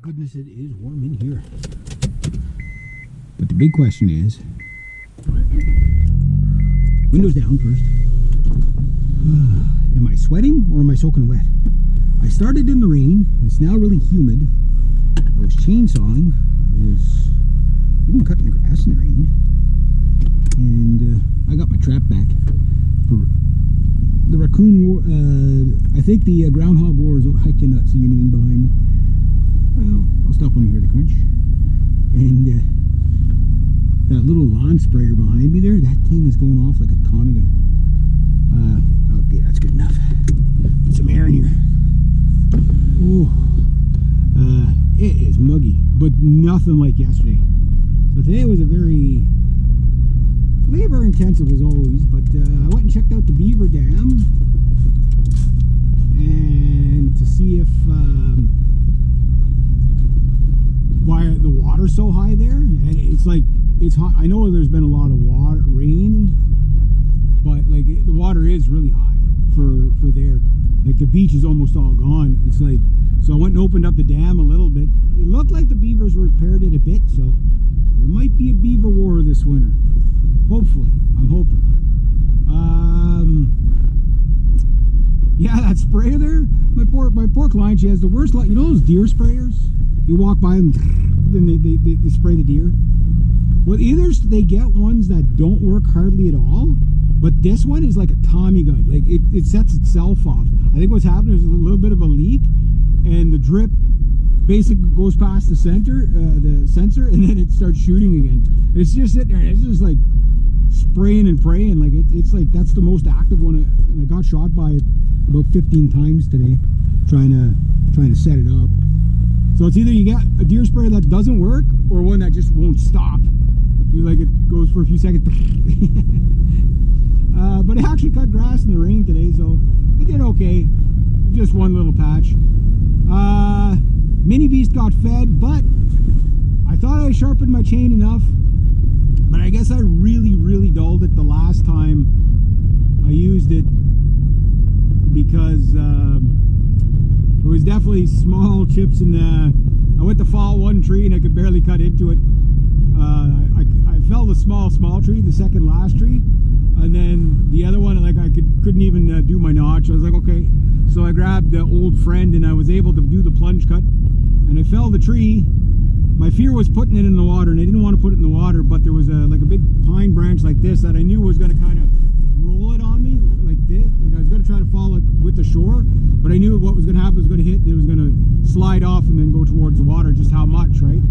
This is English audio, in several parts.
goodness, it is warm in here. But the big question is, windows down first. Am I sweating or am I soaking wet? I started in the rain. It's now really humid. I was chainsawing. I was even cutting the grass in the rain. And I got my trap back for the raccoon war. I think the groundhog war is. I cannot see anything behind me. Well, I'll stop when you hear the crunch. And that little lawn sprayer behind me there, that thing is going off like a Tommy gun. Okay, that's good enough. Put some air in here. Oh, it is muggy, but nothing like yesterday. So today was a very labor intensive as always, but I went and checked out the Beaver Dam and to see if why the water's so high there. And it's like, it's hot. I know there's been a lot of rain, but like the water is really high for there. Like the beach is almost all gone. It's like, so I went and opened up the dam a little bit. It looked like the beavers repaired it a bit, so there might be a beaver war this winter. Hopefully, I'm hoping. Yeah, that sprayer there, my poor client, she has the worst luck. You know those deer sprayers? You walk by them, then they spray the deer. Well, either they get ones that don't work hardly at all, but this one is like a Tommy gun. Like it sets itself off. I think what's happening is a little bit of a leak, and the drip basically goes past the sensor, and then it starts shooting again. It's just sitting there. It's just like spraying and praying. Like it's like that's the most active one. And I got shot by it about 15 times today, trying to set it up. So it's either you get a deer sprayer that doesn't work, or one that just won't stop. You like it goes for a few seconds. But it actually cut grass in the rain today, so it did okay. Just one little patch. Mini Beast got fed, but I thought I sharpened my chain enough. But I guess I really dulled it the last time I used it, because it was definitely small chips in the. I went to fall one tree and I could barely cut into it. I fell the small tree, the second last tree, and then the other one, like I couldn't even do my notch. I was like, okay, so I grabbed the old friend and I was able to do the plunge cut, and I fell the tree. My fear was putting it in the water, and I didn't want to put it in the water, but there was like a big pine branch like this that I knew was going to kind of roll it on me like this. Like I was going to try to follow it with the shore, but I knew what was going to happen was going to hit, and it was going to slide off and then go towards the water. Just how much, right?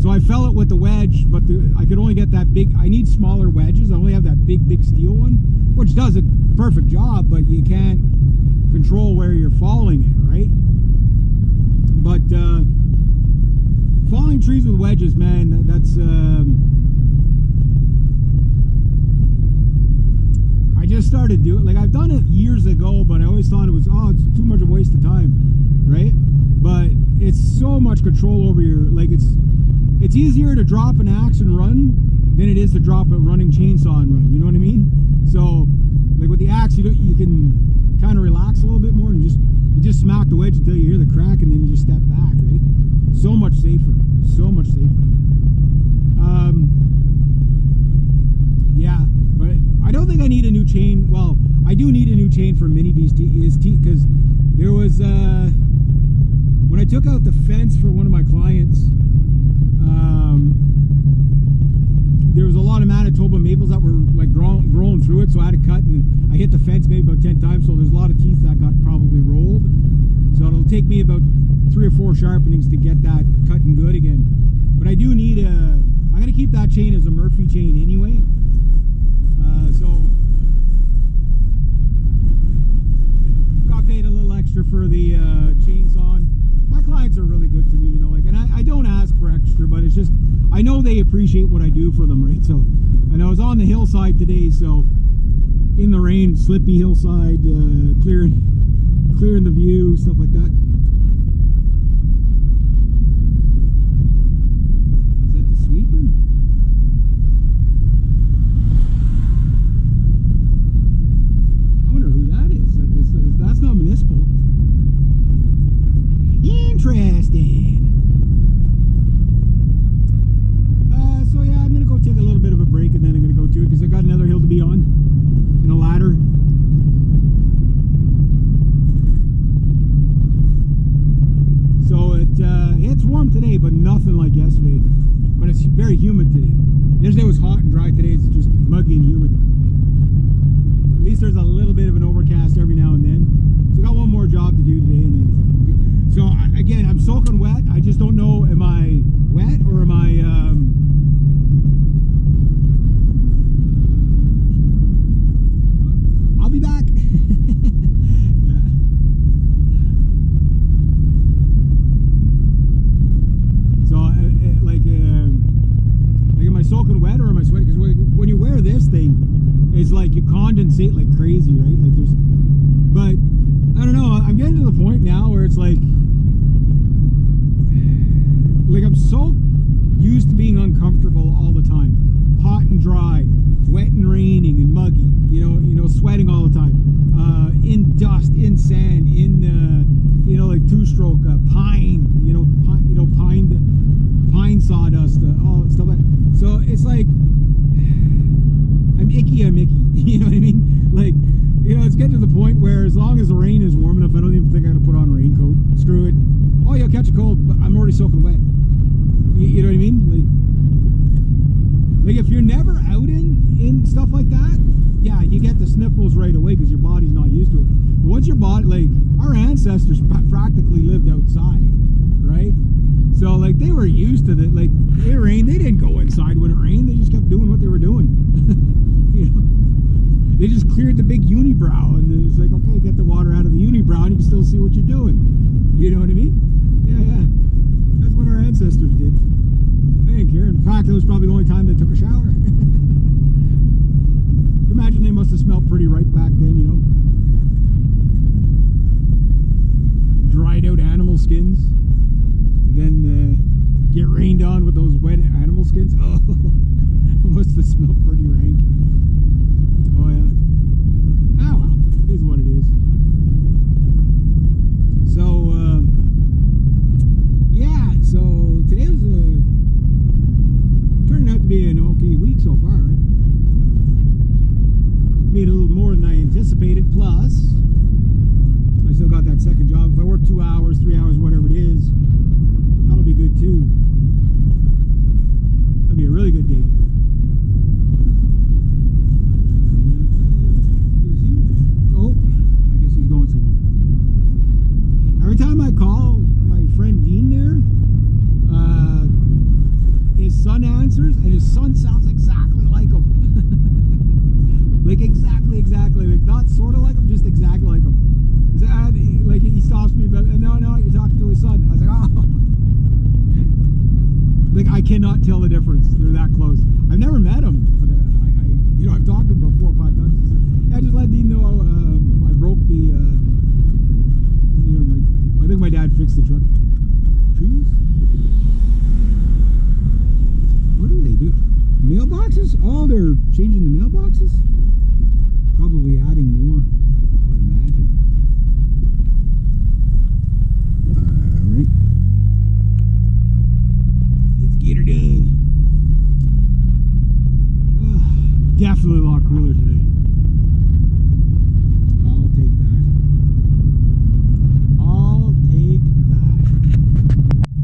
So I fell it with the wedge, but I could only get that big. I need smaller wedges. I only have that big steel one, which does a perfect job, but you can't control where you're falling it, right? But falling trees with wedges, man, that's I just started doing, like I've done it years ago, but I always thought it was, it's too much of a waste of time, right? But it's so much control over your, like it's easier to drop an axe and run than it is to drop a running chainsaw and run, you know what I mean? So like with the axe, you can kind of relax a little bit more and you just smack the wedge until you hear the crack, and then you just step back, right? So much safer, so much safer. Yeah, but I don't think I need a new chain. Well, I do need a new chain for Mini Beast because there was when I took out the fence for one of my clients, there was a lot of Manitoba maples that were like growing through it, so I had to cut, and I hit the fence maybe about 10 times, so there's a lot of teeth that got probably rolled. So it'll take me about 3 or 4 sharpenings to get that cutting good again. But I do need I'm gonna keep that chain as a Murphy chain anyway. So got paid a little extra for the chainsaw. My clients are really good to me, you know, like, and I don't ask for extra, but it's just, I know they appreciate what I do for them, right? So, and I was on the hillside today, so in the rain, slippy hillside, clearing the view, stuff like that. Is that the sweeper? I wonder who that is. That's not municipal. Interesting. but nothing like yesterday. But it's very humid today. Yesterday was hot and dry. Today it's just muggy and humid. At least there's a little bit of an overcast every now and then. So I got one more job to do today. And then, so again, I'm soaking wet. I just don't know, am I wet or am I... I'll be back. Yeah. So, like, am I soaking wet or am I sweating? Because when you wear this thing, it's like you condensate like crazy, right? Like there's, but I don't know. I'm getting to the point now where it's like I'm so used to being uncomfortable all the time, hot and dry, wet and raining and muggy. You know, sweating all the time, in dust, in sand, in like two-stroke pine, pine sawdust, all stuff like that. So it's like I'm icky. You know what I mean? Like, it's getting to the point where as long as the rain is warm enough, I don't even think I gotta put on a raincoat. Screw it. Oh, you'll catch a cold, but I'm already soaking wet. You know what I mean? Like if you're never out in stuff like that, yeah, you get the sniffles right away because your body's not used to it. But once your body, like our ancestors practically lived outside, right? So like they were used to it. Like it rained, they didn't go inside when it rained. They just kept doing what they were doing. They just cleared the big unibrow, and it was like, okay, get the water out of the unibrow, and you can still see what you're doing. You know what I mean? Yeah. That's what our ancestors did. They didn't care. In fact, it was probably the only time they took a shower. Imagine they must have smelled pretty right back then, Dried out animal skins, and then get rained on with those wet animal skins. Oh, it must have smelled pretty rank. Oh yeah. Ah well, it is what it is. So yeah. So today was turning out to be an okay week so far. Made a little more than I anticipated. Plus, I still got that second job. If I work 2 hours, 3 hours, whatever it is, that'll be good too. That'll be a really good day. Oh, I guess he's going somewhere. Every time I call my friend Dean there, his son answers, and his son sounds exactly like him. Like exactly, like not sort of like him, just exactly like him. Like he stops me, but no, you're talking to his son. I was like, oh. Like I cannot tell the difference. They're that close. I've never met him, but I've talked to him about 4 or 5 times. Yeah, just let Dean know I broke the. I think my dad fixed the truck. Trees. What do they do? Mailboxes? Oh, they're changing the mailboxes? Probably adding more.